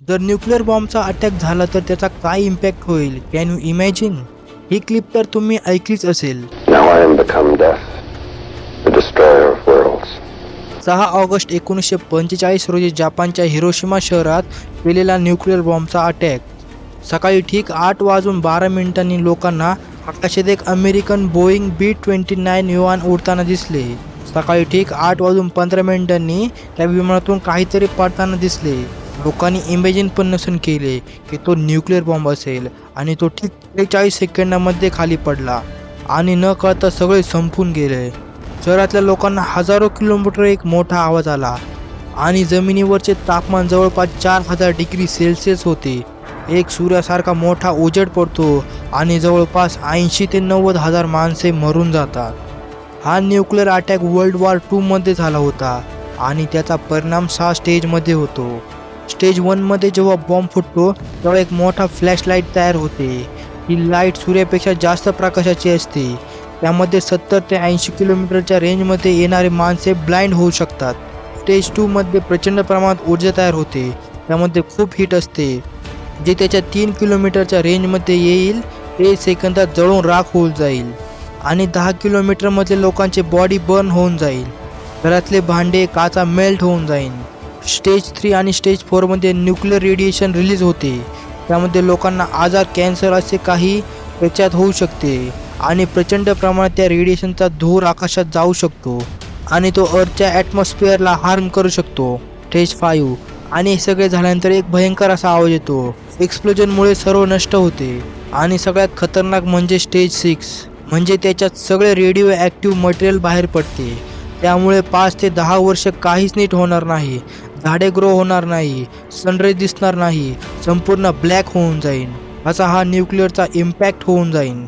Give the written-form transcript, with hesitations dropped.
जर न्यूक्लिअर बॉम्बचा अटॅक झाला तर त्याचा काय इम्पॅक्ट होईल, can you imagine? He clip तर तुम्ही ऐकलीच असेल. Now I am become death, the destroyer of worlds. 6 August 1945 रोजी जपानच्या हिरोशिमा शहरात केलेला न्यूक्लिअर बॉम्बचा अटॅक. सकाळी ठीक 8:12 लोकांना आकाशात एक अमेरिकन बोईंग B-29 विमान उडताना दिसले. सकाळी ठीक 8:15 त्या विमानातून काहीतरी पडताना दिसले. लोकांनी इमॅजिन पण नसून केले की तो न्यूक्लिअर बॉम्ब असेल आणि तो ठीक 43 सेकंदामध्ये खाली पडला आणि न कळता सगळे संपून गेले. शहरातल्या लोकांना हजारो किलोमीटर एक मोठा आवाज आला आणि जमिनीवरचे तापमान जवळपास 4000 डिग्री सेल्सिअस होते. एक सूर्यासारखा मोठा उजेड पडतो आणि जवळपास 80 ते 90 हजार माणसे मरून जातात. हा nuclear attack world war II मध्ये झाला होता आणि त्याचा परिणाम 6 स्टेजमध्ये होतो. स्टेज 1 मध्ये जेव्हा बॉम्ब फुटतो तेव्हा एक मोठा फ्लॅशलाईट तयार होते. ही लाईट सूर्यापेक्षा जास्त प्रकाशाची असते. त्यामध्ये 70 ते 80 किलोमीटरच्या रेंजमध्ये येणारे माणसे ब्लाइंड होऊ शकतात. स्टेज 2 मध्ये प्रचंड प्रमाणात ऊर्जा तयार होते. त्यामध्ये खूप हीट असते जे त्याच्या 3 किलोमीटरच्या रेंजमध्ये येईल ते सेकंदात जळून राख होऊन जाईल आणि 10 किलोमीटरमधले लोकांचे बॉडी बर्न होऊन जाईल. घरातले भांडे काचा मेल्ट होऊन जाईल. स्टेज 3 आणि स्टेज 4 मध्ये न्यूक्लिअर रेडिएशन रिलीज होते. त्यामध्ये लोकांना आजार, कॅन्सर असे काही त्याच्यात होऊ शकते आणि प्रचंड प्रमाणात त्या रेडिएशनचा धूर आकाशात जाऊ शकतो आणि तो अर्थच्या ॲटमॉस्फिअरला हार्म करू शकतो. स्टेज 5 आणि हे सगळे झाल्यानंतर एक भयंकर असा आवाज येतो. एक्सप्लोजनमुळे सर्व नष्ट होते आणि सगळ्यात खतरनाक म्हणजे स्टेज 6 म्हणजे त्याच्यात सगळे रेडिओ ॲक्टिव्ह मटेरियल बाहेर पडते. त्यामुळे 5 ते 10 वर्ष काहीच नीट होणार नाही. झाडे ग्रो होणार नाही, सनराईज दिसणार नाही, संपूर्ण ब्लॅक होऊन जाईल. असा हा न्यूक्लिअरचा इम्पॅक्ट होऊन जाईल.